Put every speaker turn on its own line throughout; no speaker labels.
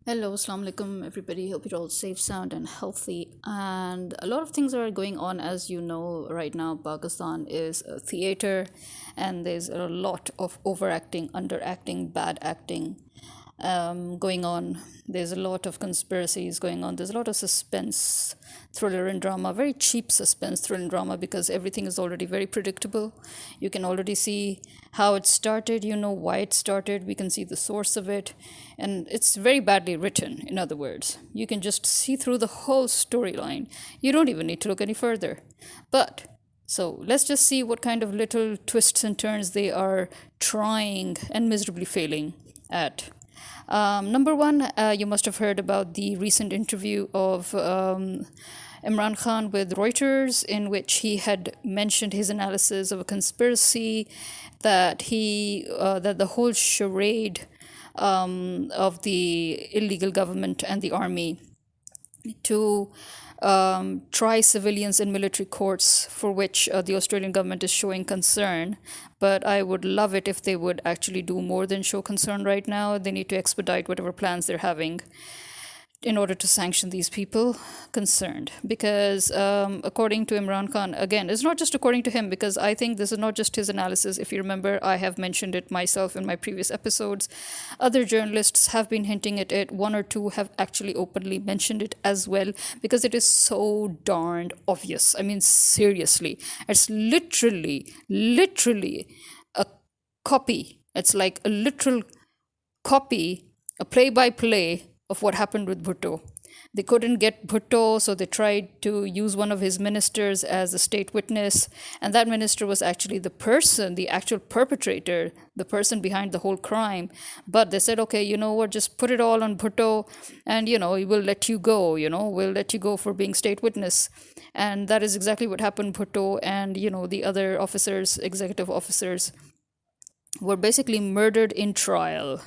Hello, Assalamu alaikum, everybody. Hope you're all safe, sound, and healthy. And a lot of things are going on, as you know, right now. Pakistan is a theater, and there's a lot of overacting, underacting, bad acting going on. There's a lot of conspiracies going on. There's a lot of suspense, thriller, and drama. Very cheap suspense, thriller, and drama because everything is already very predictable. You can already see how it started, you know why it started, we can see the source of it, and it's very badly written. In other words, you can just see through the whole storyline. You don't even need to look any further. But so let's just see what kind of little twists and turns they are trying and miserably failing at. Number one, you must have heard about the recent interview of Imran Khan with Reuters, in which he had mentioned his analysis of a conspiracy that the whole charade of the illegal government and the army to try civilians in military courts, for which the Australian government is showing concern. But I would love it if they would actually do more than show concern right now. They need to expedite whatever plans they're having in order to sanction these people concerned. Because according to Imran Khan, again, it's not just according to him, because I think this is not just his analysis. If you remember, I have mentioned it myself in my previous episodes. Other journalists have been hinting at it. One or two have actually openly mentioned it as well, because it is so darned obvious. I mean, seriously, it's literally a copy. It's like a literal copy, a play by play of what happened with Bhutto. They couldn't get Bhutto, so they tried to use one of his ministers as a state witness. And that minister was actually the person, the actual perpetrator, the person behind the whole crime. But they said, okay, you know what, just put it all on Bhutto and, we'll let you go, we'll let you go for being state witness. And that is exactly what happened. Bhutto and, the other officers, executive officers, were basically murdered in trial.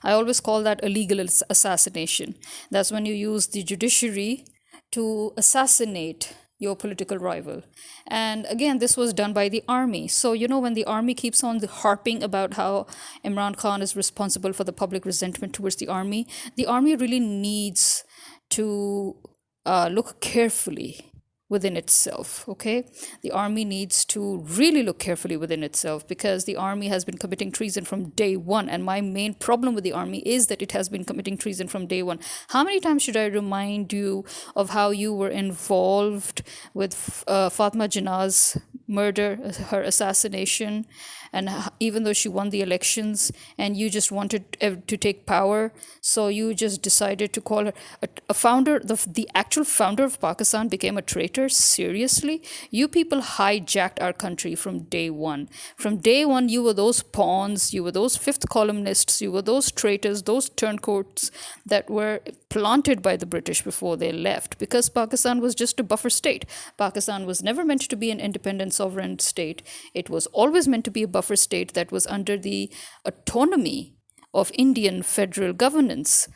I always call that illegal assassination. That's when you use the judiciary to assassinate your political rival. And again, this was done by the army. So, when the army keeps on harping about how Imran Khan is responsible for the public resentment towards the army really needs to look carefully within itself. Okay, the army needs to really look carefully within itself, because the army has been committing treason from day one. And my main problem with the army is that it has been committing treason from day one. How many times should I remind you of how you were involved with Fatma Jinnah's murder, her assassination? And even though she won the elections and you just wanted to take power, so you just decided to call her a founder, the actual founder of Pakistan became a traitor? Seriously? You people hijacked our country from day one. From day one, you were those pawns, you were those fifth columnists, you were those traitors, those turncoats that were planted by the British before they left, because Pakistan was just a buffer state. Pakistan was never meant to be an independent sovereign state. It was always meant to be a buffer state that was under the autonomy of Indian federal governance.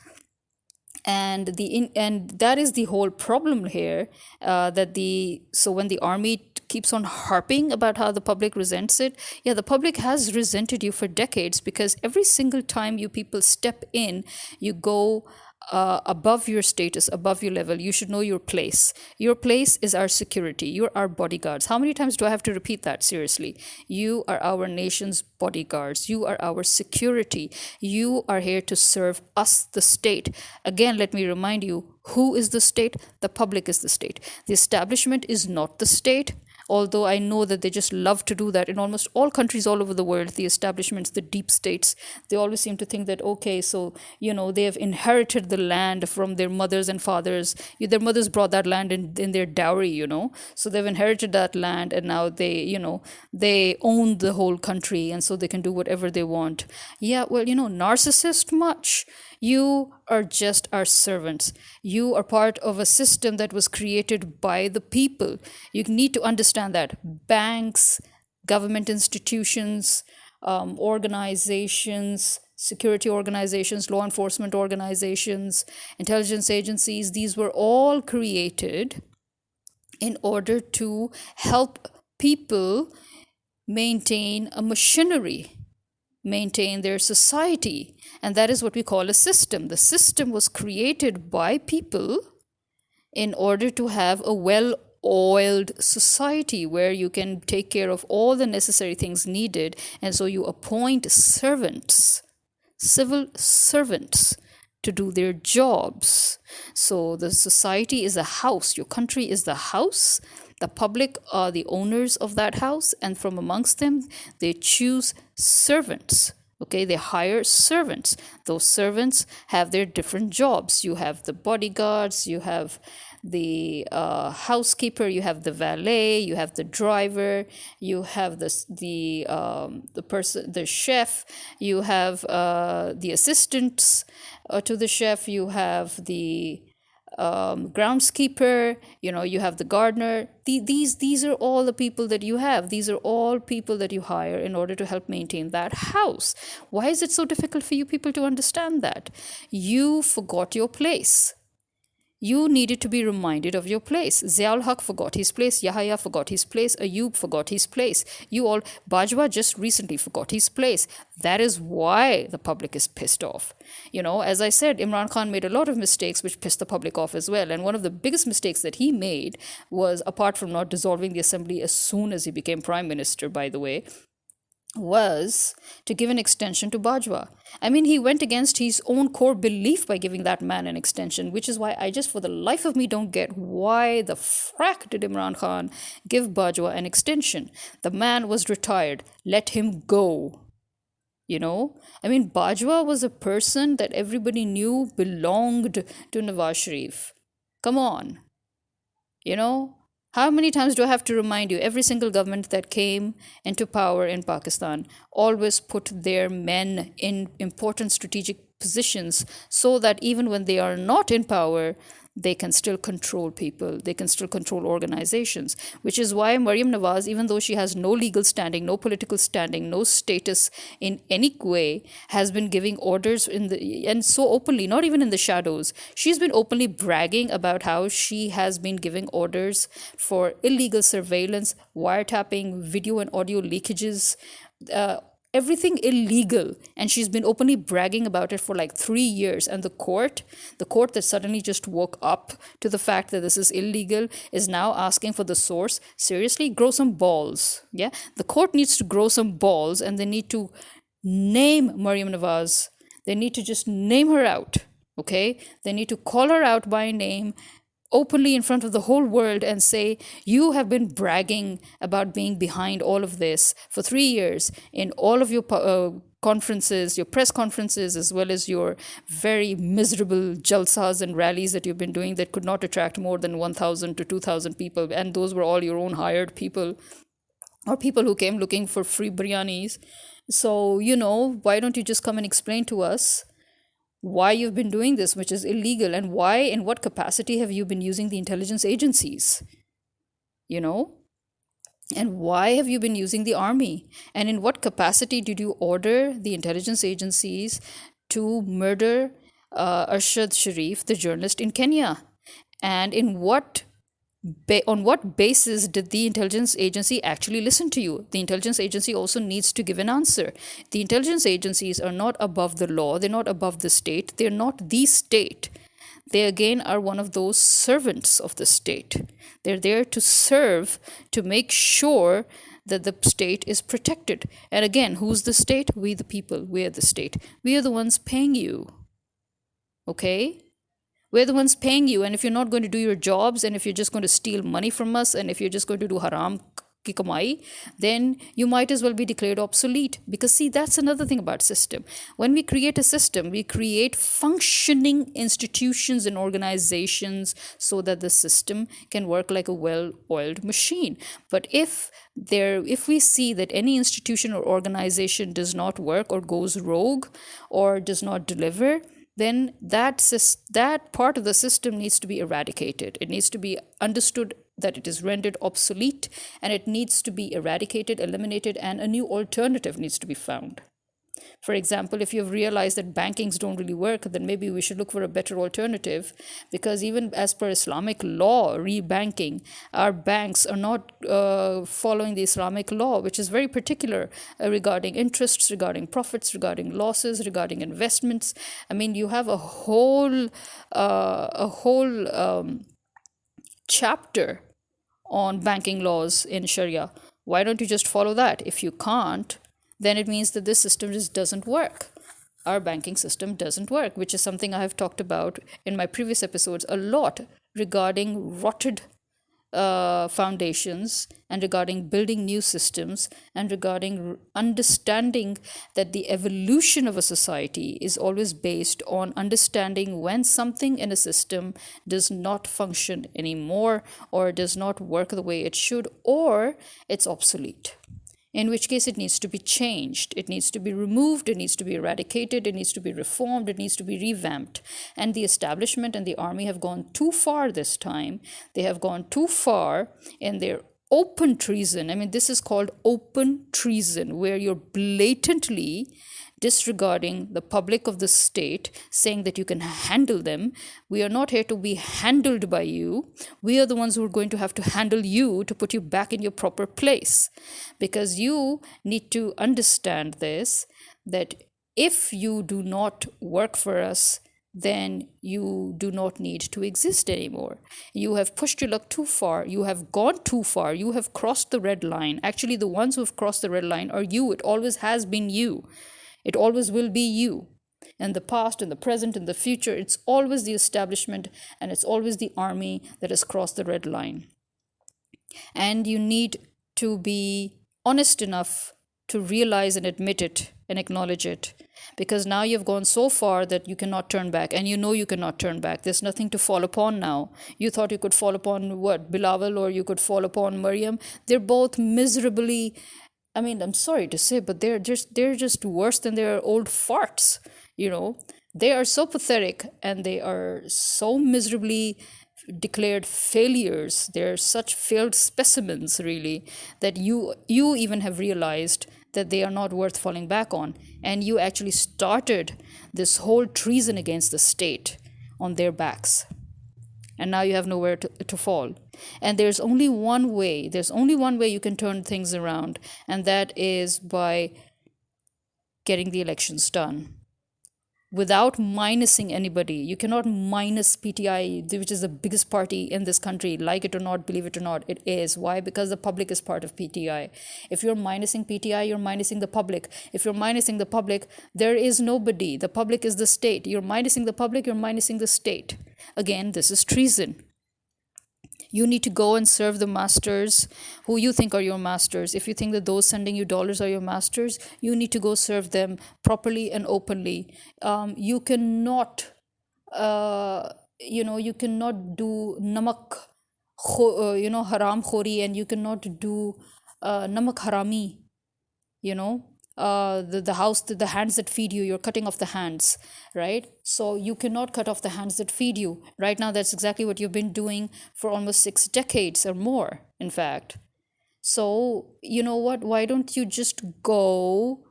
And that is the whole problem here, so when the army keeps on harping about how the public resents it, yeah, the public has resented you for decades, because every single time you people step in, you go above your status, above your level. You should know your place. Your place is our security. You're our bodyguards. How many times do I have to repeat that? Seriously, you are our nation's bodyguards. You are our security. You are here to serve us, the state. Again, let me remind you, who is the state? The public is the state. The establishment is not the state. Although I know that they just love to do that in almost all countries all over the world, the establishments, the deep states, they always seem to think that, okay, so, they have inherited the land from their mothers and fathers. Their mothers brought that land in their dowry, so they've inherited that land, and now they own the whole country, and so they can do whatever they want. Yeah, well, narcissist much. You are just our servants. You are part of a system that was created by the people. You need to understand that. Banks, government institutions, organizations, security organizations, law enforcement organizations, intelligence agencies, these were all created in order to help people maintain a machinery, maintain their society. And that is what we call a system. The system was created by people in order to have a well-oiled society where you can take care of all the necessary things needed. And so you appoint servants, civil servants, to do their jobs. So the society is a house. Your country is the house. The public are the owners of that house, and from amongst them, they choose servants. Okay, they hire servants. Those servants have their different jobs. You have the bodyguards, you have the housekeeper, you have the valet, you have the driver, you have the person, the chef, you have the assistants to the chef, you have the groundskeeper, you have the gardener. These are all the people that you have. These are all people that you hire in order to help maintain that house. Why is it so difficult for you people to understand that? You forgot your place. You needed to be reminded of your place. Ziaul Haq forgot his place. Yahya forgot his place. Ayub forgot his place. You all, Bajwa just recently forgot his place. That is why the public is pissed off. As I said, Imran Khan made a lot of mistakes which pissed the public off as well. And one of the biggest mistakes that he made was, apart from not dissolving the assembly as soon as he became prime minister, by the way, was to give an extension to Bajwa. I mean, he went against his own core belief by giving that man an extension, which is why I just, for the life of me, don't get why the frack did Imran Khan give Bajwa an extension. The man was retired. Let him go. I mean, Bajwa was a person that everybody knew belonged to Nawaz Sharif. Come on. How many times do I have to remind you? Every single government that came into power in Pakistan always put their men in important strategic positions so that even when they are not in power, they can still control people. They can still control organizations, which is why Maryam Nawaz, even though she has no legal standing, no political standing, no status in any way, has been giving orders and so openly, not even in the shadows. She's been openly bragging about how she has been giving orders for illegal surveillance, wiretapping, video and audio leakages, everything illegal, and she's been openly bragging about it for like 3 years. And the court that suddenly just woke up to the fact that this is illegal, is now asking for the source. Seriously, grow some balls. Yeah, the court needs to grow some balls, and they need to name Maryam Nawaz. They need to just name her out. Okay, they need to call her out by name openly in front of the whole world and say, you have been bragging about being behind all of this for 3 years in all of your conferences, your press conferences, as well as your very miserable jalsas and rallies that you've been doing that could not attract more than 1,000 to 2,000 people. And those were all your own hired people or people who came looking for free biryanis. So, why don't you just come and explain to us why you've been doing this, which is illegal, and why, in what capacity have you been using the intelligence agencies? And why have you been using the army? And in what capacity did you order the intelligence agencies to murder Arshad Sharif, the journalist in Kenya? And on what basis did the intelligence agency actually listen to you? The intelligence agency also needs to give an answer. The intelligence agencies are not above the law. They're not above the state. They're not the state. They again are one of those servants of the state. They're there to serve, to make sure that the state is protected. And again, who's the state? We the people. We're the state. We are the ones paying you. Okay? We're the ones paying you, and if you're not going to do your jobs, and if you're just going to steal money from us, and if you're just going to do haram ki kamai, then you might as well be declared obsolete. Because see, that's another thing about system. When we create a system, we create functioning institutions and organizations so that the system can work like a well-oiled machine. But if we see that any institution or organization does not work or goes rogue or does not deliver, then that part of the system needs to be eradicated. It needs to be understood that it is rendered obsolete, and it needs to be eradicated, eliminated, and a new alternative needs to be found. For example, if you've realized that bankings don't really work, then maybe we should look for a better alternative, because even as per Islamic law, rebanking, our banks are not following the Islamic law, which is very particular regarding interests, regarding profits, regarding losses, regarding investments. I mean, you have a whole chapter on banking laws in Sharia. Why don't you just follow that? If you can't, then it means that this system just doesn't work. Our banking system doesn't work, which is something I have talked about in my previous episodes a lot, regarding rotted foundations, and regarding building new systems, and regarding understanding that the evolution of a society is always based on understanding when something in a system does not function anymore, or does not work the way it should, or it's obsolete, in which case it needs to be changed, it needs to be removed, it needs to be eradicated, it needs to be reformed, it needs to be revamped. And the establishment and the army have gone too far this time. They have gone too far in their open treason. I mean, this is called open treason, where you're blatantly disregarding the public of the state, saying that you can handle them. We are not here to be handled by you. We are the ones who are going to have to handle you to put you back in your proper place. Because you need to understand this, that if you do not work for us, then you do not need to exist anymore. You have pushed your luck too far. You have gone too far. You have crossed the red line. Actually, the ones who have crossed the red line are you. It always has been you. It always will be you. In the past, in the present, in the future, it's always the establishment, and it's always the army that has crossed the red line. And you need to be honest enough to realize and admit it and acknowledge it, because now you've gone so far that you cannot turn back, and you know you cannot turn back. There's nothing to fall upon now. You thought you could fall upon what, Bilawal, or you could fall upon Maryam. They're both miserably, I mean, I'm sorry to say, but they're just worse than their old farts. You know, they are so pathetic, and they are so miserably declared failures. They're such failed specimens, really, that you even have realized that they are not worth falling back on. And you actually started this whole treason against the state on their backs. And now you have nowhere to fall. And there's only one way you can turn things around, and that is by getting the elections done without minusing anybody. You cannot minus PTI, which is the biggest party in this country. Like it or not, believe it or not, it is. Why? Because the public is part of PTI. If you're minusing PTI, you're minusing the public. If you're minusing the public, there is nobody. The public is the state. You're minusing the public, you're minusing the state. Again, this is treason. You need to go and serve the masters who you think are your masters. If you think that those sending you dollars are your masters, you need to go serve them properly and openly. You cannot, you cannot do namak, haram khori, and you cannot do namak harami. The hands that feed you, you're cutting off the hands, right? So you cannot cut off the hands that feed you. Right now, that's exactly what you've been doing for almost 6 decades or more, in fact. So, you know what? Why don't you just go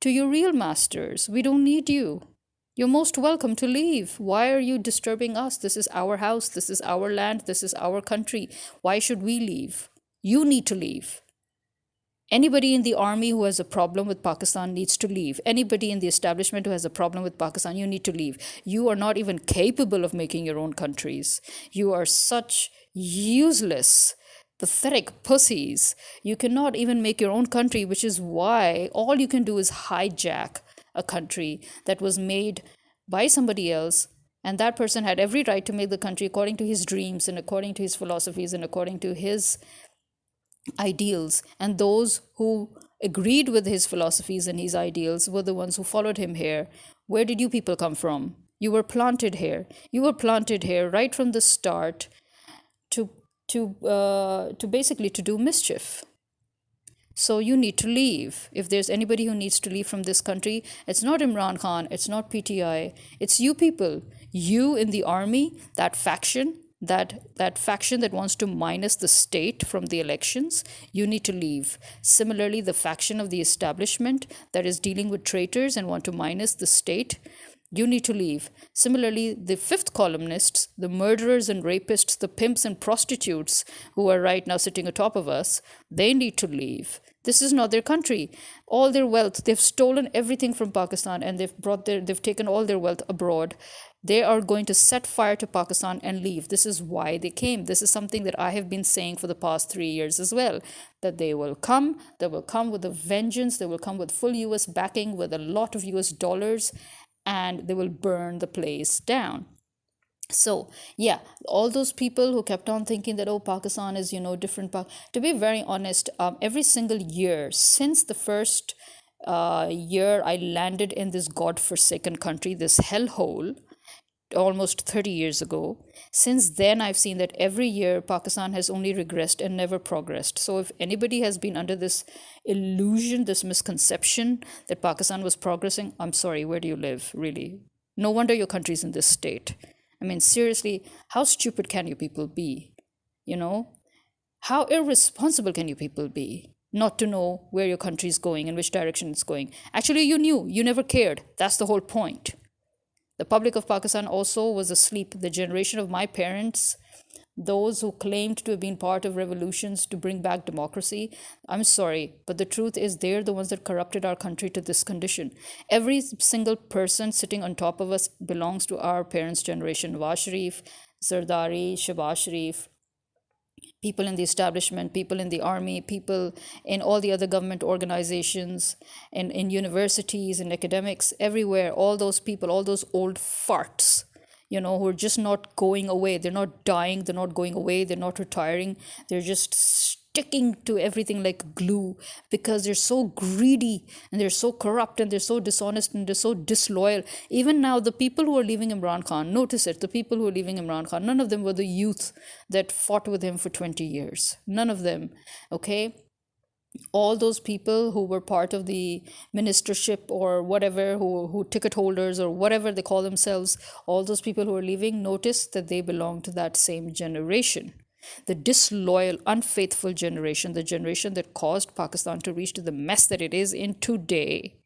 to your real masters? We don't need you. You're most welcome to leave. Why are you disturbing us? This is our house. This is our land. This is our country. Why should we leave? You need to leave. Anybody in the army who has a problem with Pakistan needs to leave. Anybody in the establishment who has a problem with Pakistan, you need to leave. You are not even capable of making your own countries. You are such useless, pathetic pussies. You cannot even make your own country, which is why all you can do is hijack a country that was made by somebody else. And that person had every right to make the country according to his dreams and according to his philosophies and according to his ideals. And those who agreed with his philosophies and his ideals were the ones who followed him here. Where did you people come from? You were planted here. You were planted here right from the start to basically to do mischief. So you need to leave. If there's anybody who needs to leave from this country, it's not Imran Khan, it's not PTI, it's you people. You in the army, that faction, that faction that wants to minus the state from the elections, you need to leave. Similarly, the faction of the establishment that is dealing with traitors and want to minus the state, you need to leave. Similarly, the fifth columnists, the murderers and rapists, the pimps and prostitutes who are right now sitting atop of us, they need to leave. This is not their country. All their wealth, they've stolen everything from Pakistan, and they've taken all their wealth abroad. They are going to set fire to Pakistan and leave. This is why they came. This is something that I have been saying for the past 3 years as well. That they will come with a vengeance, they will come with full US backing, with a lot of US dollars, and they will burn the place down. So yeah, all those people who kept on thinking that, oh, Pakistan is, different. To be very honest, every single year since the first year I landed in this god-forsaken country, this hellhole, almost 30 years ago. Since then, I've seen that every year Pakistan has only regressed and never progressed. So, if anybody has been under this illusion, this misconception that Pakistan was progressing, I'm sorry, where do you live, really? No wonder your country's in this state. I mean, seriously, how stupid can you people be? You know? How irresponsible can you people be? Not to know where your country is going and which direction it's going. Actually, you knew, you never cared. That's the whole point. The public of Pakistan also was asleep. The generation of my parents, those who claimed to have been part of revolutions to bring back democracy, I'm sorry, but the truth is they're the ones that corrupted our country to this condition. Every single person sitting on top of us belongs to our parents' generation. Nawaz Sharif, Zardari, Shahbaz Sharif, people in the establishment, people in the army, people in all the other government organizations, in universities and academics, everywhere, all those people, all those old farts, who are just not going away. They're not dying, they're not going away, they're not retiring. They're just sticking to everything like glue because they're so greedy and they're so corrupt and they're so dishonest and they're so disloyal. Even now, the people who are leaving Imran Khan, notice it, the people who are leaving Imran Khan, none of them were the youth that fought with him for 20 years. None of them, okay? All those people who were part of the ministership or whatever, who ticket holders or whatever they call themselves, all those people who are leaving, notice that they belong to that same generation. The disloyal, unfaithful generation, the generation that caused Pakistan to reach to the mess that it is in today.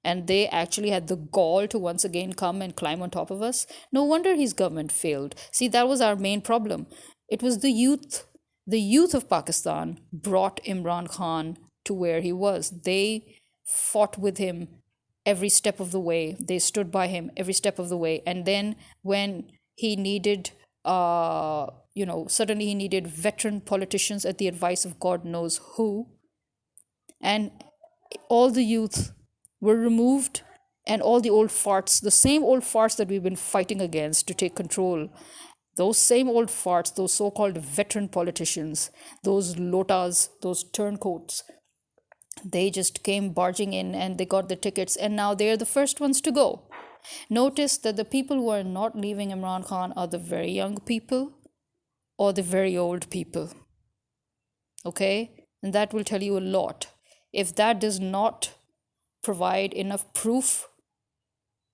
And they actually had the gall to once again come and climb on top of us. No wonder his government failed. See, that was our main problem. It was the youth. The youth of Pakistan brought Imran Khan to where he was. They fought with him every step of the way. They stood by him every step of the way. And then when he needed, suddenly he needed veteran politicians at the advice of God knows who. And all the youth were removed, and all the old farts, the same old farts that we've been fighting against to take control, those same old farts, those so-called veteran politicians, those lotas, those turncoats, they just came barging in and they got the tickets, and now they're the first ones to go. Notice that the people who are not leaving Imran Khan are the very young people or the very old people. Okay? And that will tell you a lot. If that does not provide enough proof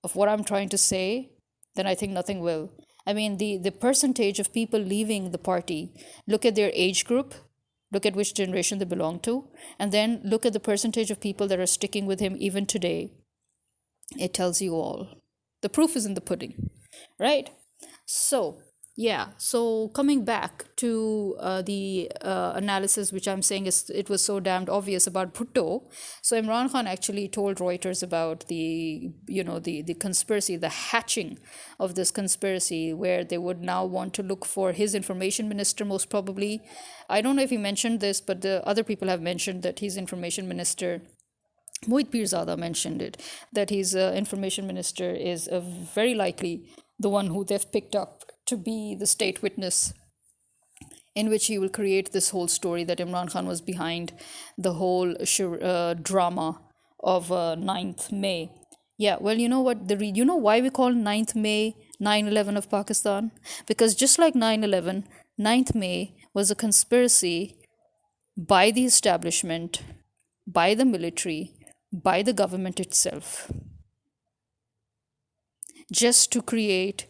of what I'm trying to say, then I think nothing will. I mean, the percentage of people leaving the party, look at their age group, look at which generation they belong to, and then look at the percentage of people that are sticking with him even today. It tells you all. The proof is in the pudding, right? So, yeah, so coming back to the analysis, which I'm saying is it was so damned obvious about Bhutto. So Imran Khan actually told Reuters about the conspiracy, the hatching of this conspiracy, where they would now want to look for his information minister, most probably. I don't know if he mentioned this, but the other people have mentioned that his information minister, Mohit Pirzada, mentioned it, that his information minister is very likely the one who they've picked up to be the state witness, in which he will create this whole story that Imran Khan was behind the whole drama of 9th May. Yeah, well, you know what? You know why we call 9th May 9/11 of Pakistan? Because just like 9/11, 9th May was a conspiracy by the establishment, by the military, by the government itself, just to create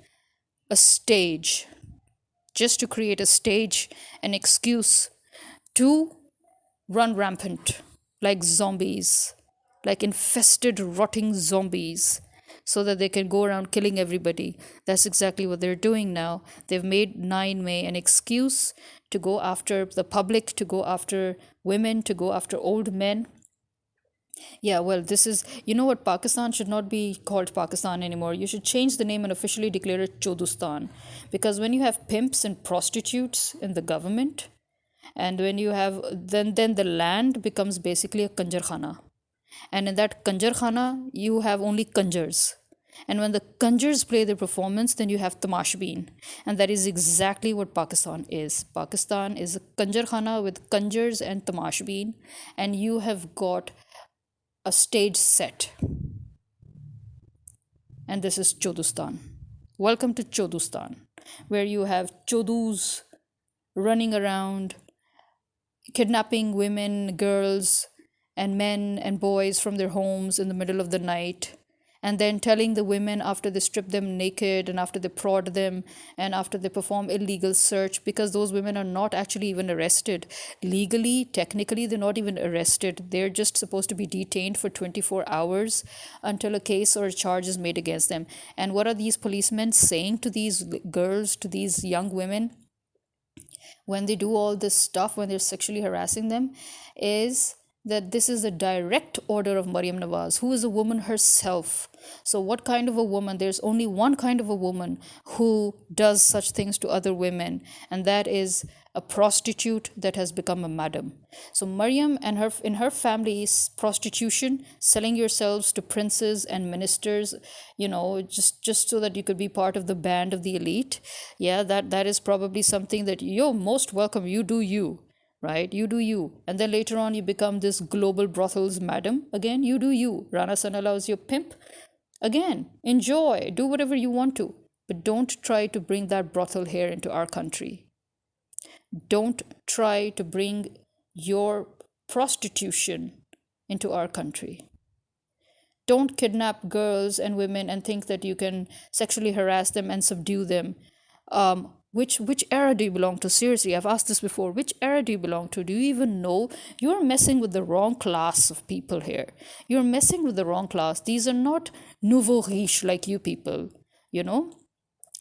a stage just to create a stage, an excuse to run rampant like zombies, like infested, rotting zombies, so that they can go around killing everybody. That's exactly what they're doing now. They've made 9 May an excuse to go after the public, to go after women, to go after old men. Yeah, well, this is, you know what, Pakistan should not be called Pakistan anymore. You should change the name and officially declare it Chodustan. Because when you have pimps and prostitutes in the government, and when you have, then the land becomes basically a kanjarkhana. And in that kanjarkhana you have only kanjars, and when the kanjars play their performance, then you have tamashbeen. And that is exactly what Pakistan is. Pakistan is a kanjarkhana with kanjars and tamashbeen, and you have got a stage set, and this is Chodustan. Welcome to Chodustan, where you have chodus running around, kidnapping women, girls, and men and boys from their homes in the middle of the night, and then telling the women after they strip them naked and after they prod them and after they perform illegal search, because those women are not actually even arrested. Legally, technically, they're not even arrested. They're just supposed to be detained for 24 hours until a case or a charge is made against them. And what are these policemen saying to these girls, to these young women? When they do all this stuff, when they're sexually harassing them, is that this is a direct order of Maryam Nawaz, who is a woman herself. So, what kind of a woman? There's only one kind of a woman who does such things to other women, and that is a prostitute that has become a madam. So Maryam and her, in her family's prostitution, selling yourselves to princes and ministers, just so that you could be part of the band of the elite. Yeah, that is probably something that you're most welcome. You do you, right? You do you. And then later on you become this global brothels madam. Again, you do you. Rana Sanala is your pimp. Again, enjoy, do whatever you want to. But don't try to bring that brothel here into our country. Don't try to bring your prostitution into our country. Don't kidnap girls and women and think that you can sexually harass them and subdue them. Which era do you belong to? Seriously, I've asked this before. Which era do you belong to? Do you even know? You're messing with the wrong class of people here. You're messing with the wrong class. These are not nouveau riche like you people, you know?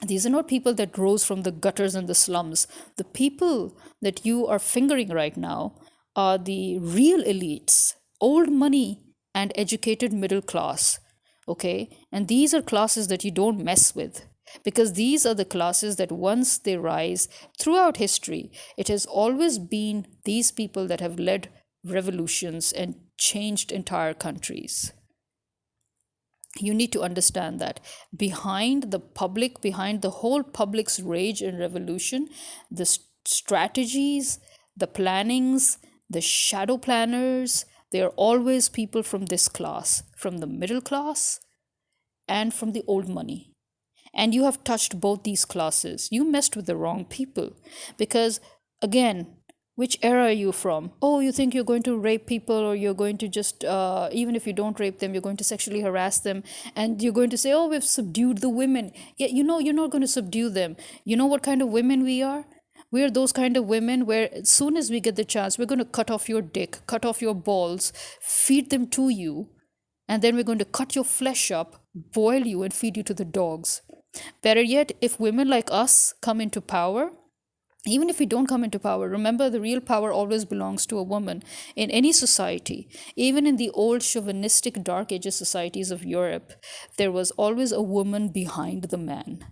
These are not people that rose from the gutters and the slums. The people that you are fingering right now are the real elites, old money and educated middle class. Okay? And these are classes that you don't mess with, because these are the classes that once they rise throughout history, it has always been these people that have led revolutions and changed entire countries. You need to understand that behind the public, behind the whole public's rage and revolution, the strategies, the plannings, the shadow planners, they are always people from this class, from the middle class and from the old money. And you have touched both these classes. You messed with the wrong people. Because, again, which era are you from? Oh, you think you're going to rape people, or you're going to just, even if you don't rape them, you're going to sexually harass them. And you're going to say, oh, we've subdued the women. Yeah, you're not going to subdue them. You know what kind of women we are? We are those kind of women where as soon as we get the chance, we're going to cut off your dick, cut off your balls, feed them to you, and then we're going to cut your flesh up, boil you, and feed you to the dogs. Better yet, if women like us come into power, even if we don't come into power, remember the real power always belongs to a woman in any society. Even in the old chauvinistic dark ages societies of Europe, there was always a woman behind the man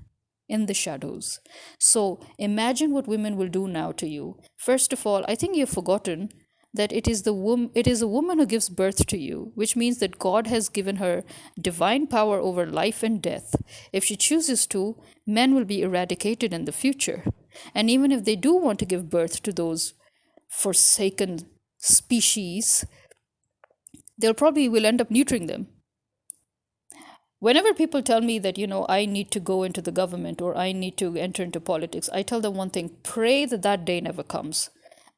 in the shadows. So imagine what women will do now to you. First of all, I think you've forgotten that it is a woman who gives birth to you, which means that God has given her divine power over life and death. If she chooses to, men will be eradicated in the future. And even if they do want to give birth to those forsaken species, they'll probably will end up neutering them. Whenever people tell me that, I need to go into the government or I need to enter into politics, I tell them one thing: pray that that day never comes.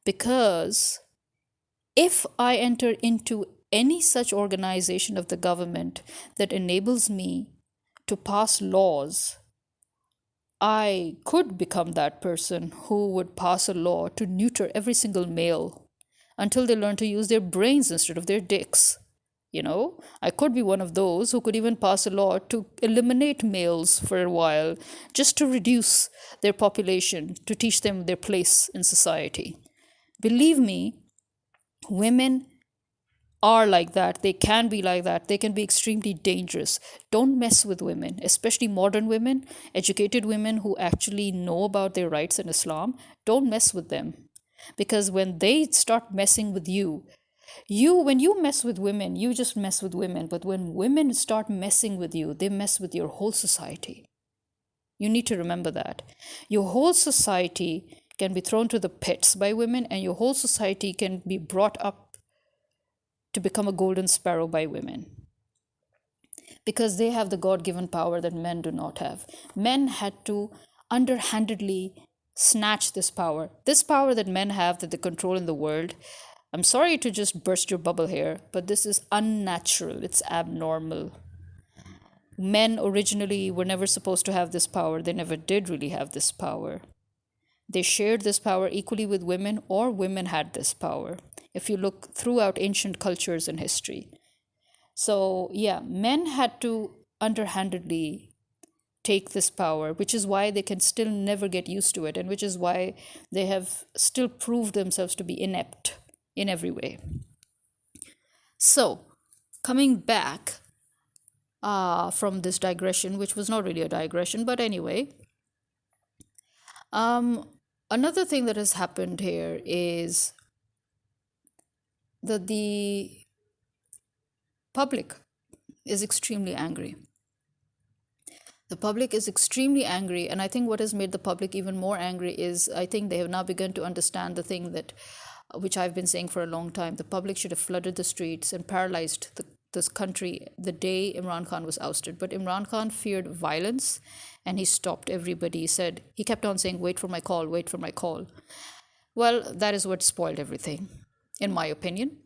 Because if I enter into any such organization of the government that enables me to pass laws, I could become that person who would pass a law to neuter every single male until they learn to use their brains instead of their dicks. I could be one of those who could even pass a law to eliminate males for a while just to reduce their population, to teach them their place in society. Believe me, women are like that. They can be like that. They can be extremely dangerous. Don't mess with women, especially modern women, educated women who actually know about their rights in Islam. Don't mess with them. Because when they start messing with when you mess with women, you just mess with women. But when women start messing with you, they mess with your whole society. You need to remember that. Your whole society can be thrown to the pits by women, and your whole society can be brought up to become a golden sparrow by women. Because they have the God given power that men do not have. Men had to underhandedly snatch this power. This power that men have, that they control in the world. I'm sorry to just burst your bubble here, but this is unnatural. It's abnormal. Men originally were never supposed to have this power. They never did really have this power. They shared this power equally with women, or women had this power, if you look throughout ancient cultures and history. So, yeah, men had to underhandedly take this power, which is why they can still never get used to it, and which is why they have still proved themselves to be inept in every way. So, coming back from this digression, which was not really a digression, but anyway, another thing that has happened here is that the public is extremely angry. The public is extremely angry, and I think what has made the public even more angry is I think they have now begun to understand the thing that which I've been saying for a long time. The public should have flooded the streets and paralyzed this country the day Imran Khan was ousted. But Imran Khan feared violence, and he stopped everybody. He kept on saying, wait for my call, wait for my call. Well, that is what spoiled everything, in my opinion.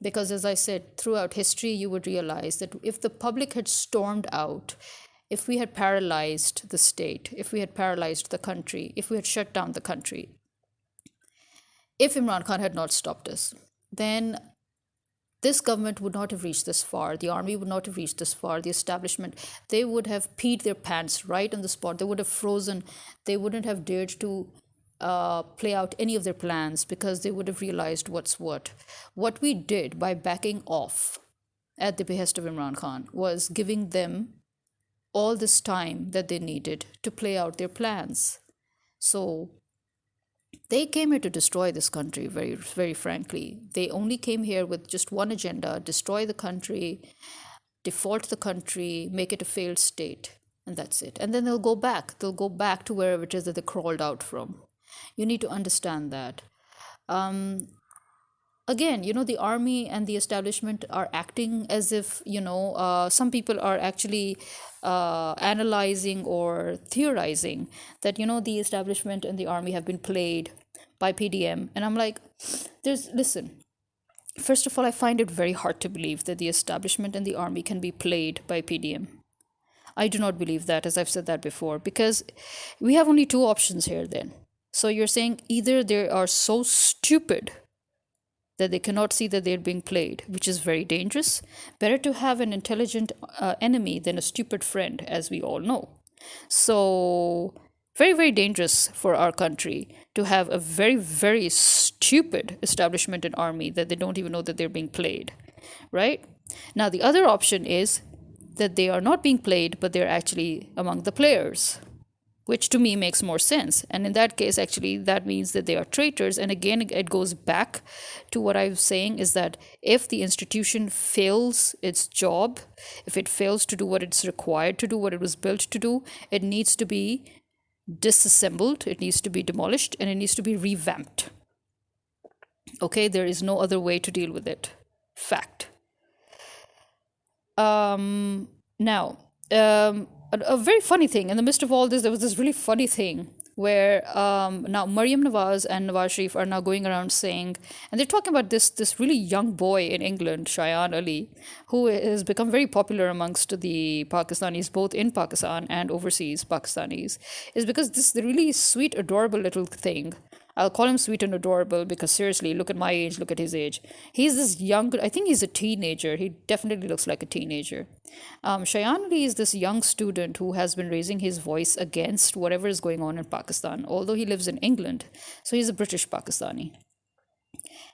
Because as I said, throughout history, you would realize that if the public had stormed out, if we had paralyzed the state, if we had paralyzed the country, if we had shut down the country, if Imran Khan had not stopped us, then this government would not have reached this far. The army would not have reached this far. The establishment, they would have peed their pants right on the spot. They would have frozen. They wouldn't have dared to play out any of their plans, because they would have realized what's what. What we did by backing off at the behest of Imran Khan was giving them all this time that they needed to play out their plans. So they came here to destroy this country, very, very frankly. They only came here with just one agenda: destroy the country, default the country, make it a failed state, and that's it. And then they'll go back. They'll go back to wherever it is that they crawled out from. You need to understand that. Again, the army and the establishment are acting as if, some people are actually analyzing or theorizing that, the establishment and the army have been played by PDM. And I'm like, listen, first of all, I find it very hard to believe that the establishment and the army can be played by PDM. I do not believe that, as I've said that before, because we have only two options here then. So you're saying either they are so stupid that they cannot see that they're being played, which is very dangerous. Better to have an intelligent enemy than a stupid friend, as we all know. So very, very dangerous for our country to have a very, very stupid establishment and army that they don't even know that they're being played, right? Now, the other option is that they are not being played, but they're actually among the players, which to me makes more sense. And in that case, actually, that means that they are traitors. And again, it goes back to what I was saying, is that if the institution fails its job, if it fails to do what it's required to do, what it was built to do, it needs to be disassembled, it needs to be demolished, and it needs to be revamped. Okay, there is no other way to deal with it. Fact. Now, a very funny thing, in the midst of all this, there was this really funny thing where now Maryam Nawaz and Nawaz Sharif are now going around saying, and they're talking about this really young boy in England, Shayan Ali, who has become very popular amongst the Pakistanis, both in Pakistan and overseas Pakistanis, is because this really sweet, adorable little thing. I'll call him sweet and adorable because seriously, look at my age, look at his age. He's this young, I think he's a teenager. He definitely looks like a teenager. Shayan Ali is this young student who has been raising his voice against whatever is going on in Pakistan, although he lives in England. So he's a British Pakistani.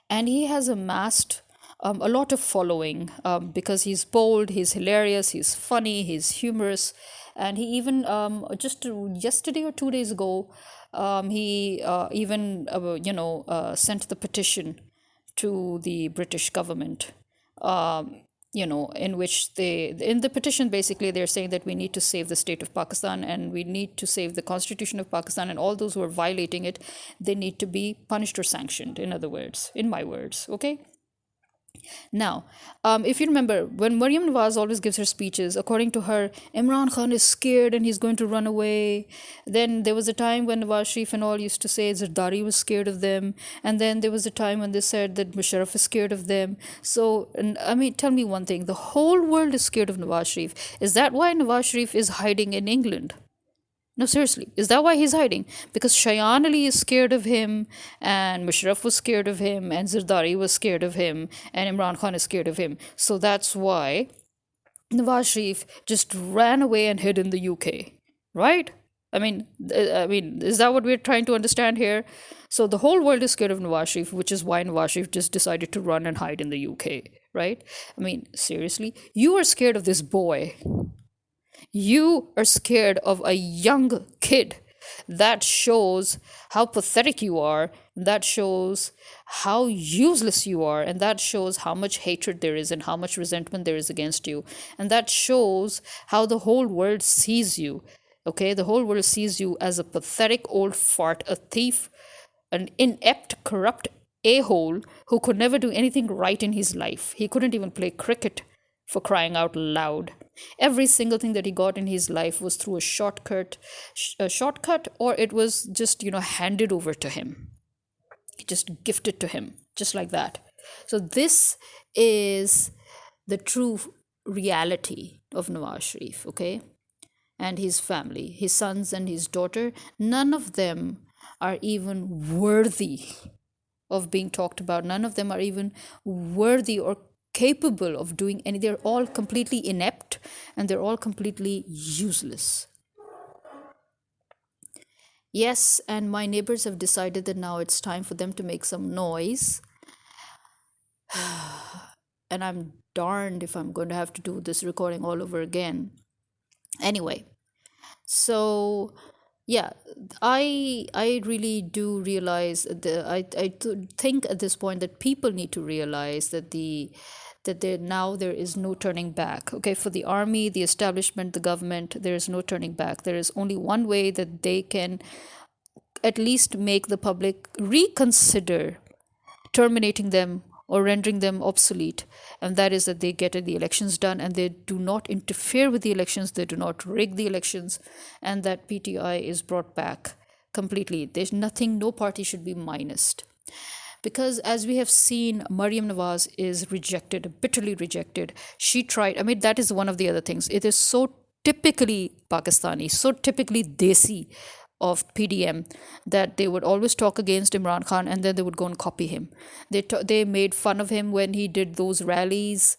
And he has amassed a lot of following because he's bold, he's hilarious, he's funny, he's humorous. And he even, just yesterday or 2 days ago, he even, sent the petition to the British government, in which in the petition, basically, they're saying that we need to save the state of Pakistan and we need to save the constitution of Pakistan, and all those who are violating it, they need to be punished or sanctioned, in other words, in my words, okay? Now, if you remember, when Maryam Nawaz always gives her speeches, according to her, Imran Khan is scared and he's going to run away. Then there was a time when Nawaz Sharif and all used to say Zardari was scared of them. And then there was a time when they said that Musharraf is scared of them. So, I mean, tell me one thing. The whole world is scared of Nawaz Sharif. Is that why Nawaz Sharif is hiding in England? No, seriously, is that why he's hiding? Because Shayan Ali is scared of him, and Musharraf was scared of him, and Zardari was scared of him, and Imran Khan is scared of him. So that's why Nawaz Sharif just ran away and hid in the UK, right? I mean, is that what we're trying to understand here? So the whole world is scared of Nawaz Sharif, which is why Nawaz Sharif just decided to run and hide in the UK, right? I mean, seriously, you are scared of this boy. You are scared of a young kid. That shows how pathetic you are. That shows how useless you are. And that shows how much hatred there is and how much resentment there is against you. And that shows how the whole world sees you. Okay? The whole world sees you as a pathetic old fart, a thief, an inept, corrupt a hole who could never do anything right in his life. He couldn't even play cricket, for crying out loud. Every single thing that he got in his life was through a shortcut, or it was just, handed over to him, just gifted to him, just like that. So this is the true reality of Nawaz Sharif, okay? And his family, his sons and his daughter, none of them are even worthy of being talked about. None of them are even worthy or capable of doing any. They're all completely inept and they're all completely useless. Yes, and my neighbors have decided that now it's time for them to make some noise. And I'm darned if I'm going to have to do this recording all over again. Anyway, so yeah, I really do realize think at this point that people need to realize that there is no turning back. Okay, for the army, the establishment, the government, there is no turning back. There is only one way that they can at least make the public reconsider terminating them or rendering them obsolete, and that is that they get the elections done and they do not interfere with the elections, they do not rig the elections, and that PTI is brought back completely. There's nothing, no party should be minused. Because as we have seen, Maryam Nawaz is rejected, bitterly rejected. She tried, I mean, that is one of the other things. It is so typically Pakistani, so typically Desi of PDM, that they would always talk against Imran Khan and then they would go and copy him. They made fun of him when he did those rallies,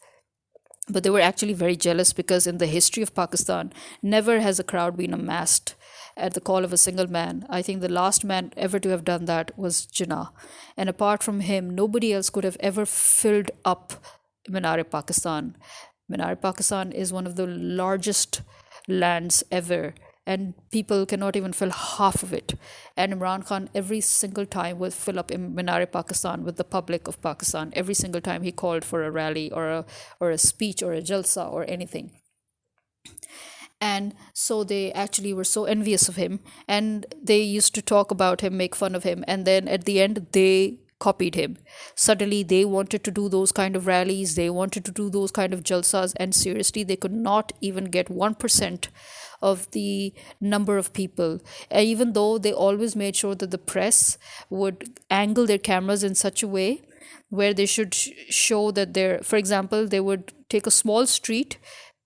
but they were actually very jealous because in the history of Pakistan, never has a crowd been amassed at the call of a single man. I think the last man ever to have done that was Jinnah. And apart from him, nobody else could have ever filled up Minar-e-Pakistan. Minar-e-Pakistan is one of the largest lands ever, and people cannot even fill half of it. And Imran Khan every single time would fill up Minar-e-Pakistan with the public of Pakistan every single time he called for a rally or a speech or a jalsa or anything. And so they actually were so envious of him, and they used to talk about him, make fun of him, and then at the end they copied him. Suddenly, they wanted to do those kind of rallies, they wanted to do those kind of jalsas, and seriously, they could not even get 1% of the number of people. Even though they always made sure that the press would angle their cameras in such a way where they should show that they're, for example, they would take a small street,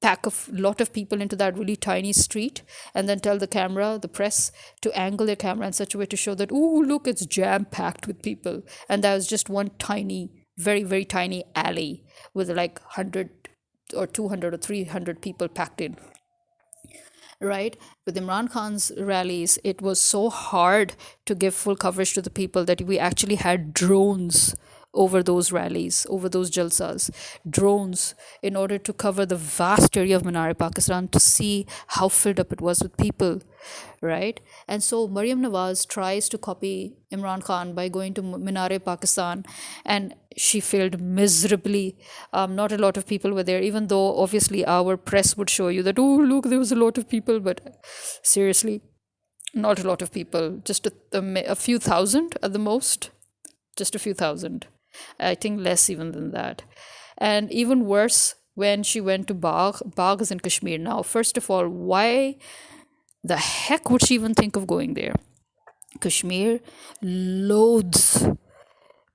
pack a lot of people into that really tiny street, and then tell the camera, the press, to angle their camera in such a way to show that, oh, look, it's jam packed with people. And that was just one tiny, very, very tiny alley with like 100 or 200 or 300 people packed in. Right? With Imran Khan's rallies, it was so hard to give full coverage to the people that we actually had drones over those rallies, over those jalsas, drones, in order to cover the vast area of Minar-e-Pakistan to see how filled up it was with people, right? And so Maryam Nawaz tries to copy Imran Khan by going to Minar-e-Pakistan, and she failed miserably. Not a lot of people were there, even though obviously our press would show you that, oh, look, there was a lot of people, but seriously, not a lot of people, just a few thousand at the most, just a few thousand. I think less even than that. And even worse, when she went to Bagh, Bagh is in Kashmir now. First of all, why the heck would she even think of going there? Kashmir loathes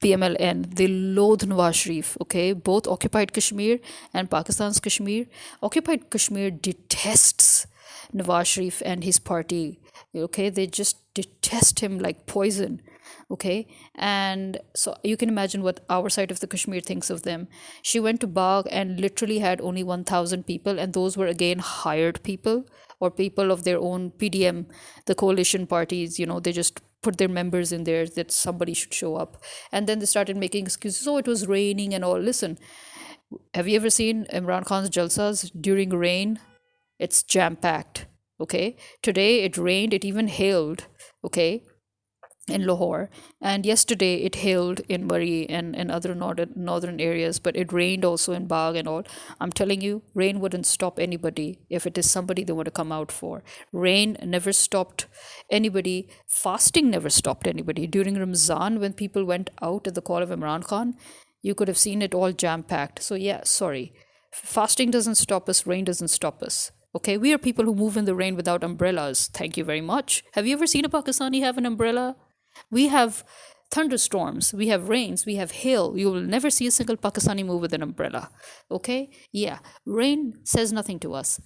PMLN. They loathe Nawaz Sharif, okay? Both occupied Kashmir and Pakistan's Kashmir. Occupied Kashmir detests Nawaz Sharif and his party, okay? They just detest him like poison, okay? And so you can imagine what our side of the Kashmir thinks of them. She went to Bagh and literally had only 1,000 people, and those were again hired people or people of their own PDM, the coalition parties, they just put their members in there that somebody should show up. And then they started making excuses. Oh, it was raining and all. Listen, have you ever seen Imran Khan's jalsas during rain? It's jam packed. Okay. Today it rained, it even hailed. Okay. In Lahore, and yesterday it hailed in Murray and other northern areas, but it rained also in Bagh and all. I'm telling you, rain wouldn't stop anybody if it is somebody they want to come out for. Rain never stopped anybody. Fasting never stopped anybody. During Ramzan, when people went out at the call of Imran Khan, you could have seen it all jam packed. So yeah, sorry, fasting doesn't stop us, rain doesn't stop us. Okay, we are people who move in the rain without umbrellas. Thank you very much. Have you ever seen a Pakistani have an umbrella? We have thunderstorms, we have rains, we have hail. You will never see a single Pakistani move with an umbrella. Okay? Yeah, rain says nothing to us.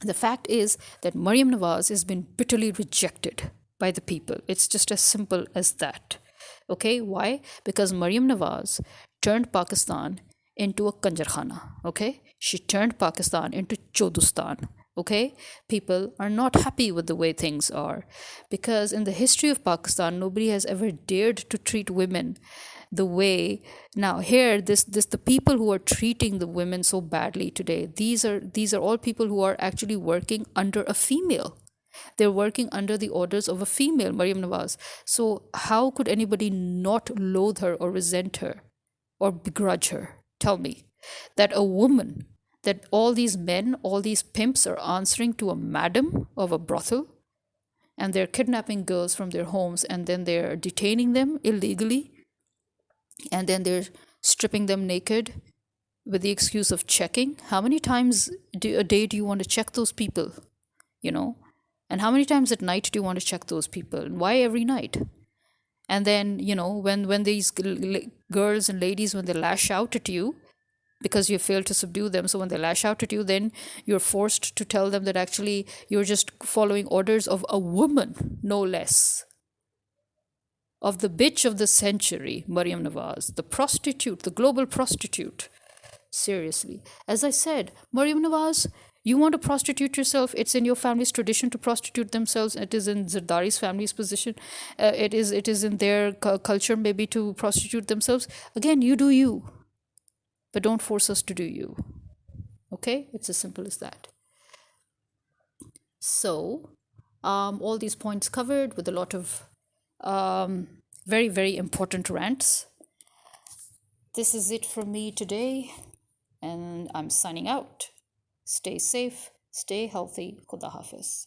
The fact is that Maryam Nawaz has been bitterly rejected by the people. It's just as simple as that. Okay? Why? Because Maryam Nawaz turned Pakistan into a Kanjarkhana. Okay? She turned Pakistan into Chodustan. Okay, people are not happy with the way things are, because in the history of Pakistan, nobody has ever dared to treat women the way now here. The people who are treating the women so badly today, these are all people who are actually working under a female. They're working under the orders of a female, Maryam Nawaz. So how could anybody not loathe her or resent her or begrudge her? Tell me that a woman, that all these men, all these pimps are answering to a madam of a brothel, and they're kidnapping girls from their homes, and then they're detaining them illegally, and then they're stripping them naked with the excuse of checking. How many times a day do you want to check those people? And how many times at night do you want to check those people? And why every night? And then, when these girls and ladies, when they lash out at you, because you failed to subdue them. So when they lash out at you, then you're forced to tell them that actually you're just following orders of a woman, no less. Of the bitch of the century, Maryam Nawaz, the prostitute, the global prostitute. Seriously. As I said, Maryam Nawaz, you want to prostitute yourself. It's in your family's tradition to prostitute themselves. It is in Zardari's family's position. It is in their culture maybe to prostitute themselves. Again, you do you. But don't force us to do you. Okay? It's as simple as that. So, all these points covered with a lot of very, very important rants. This is it for me today, and I'm signing out. Stay safe, stay healthy. Khuda Hafiz.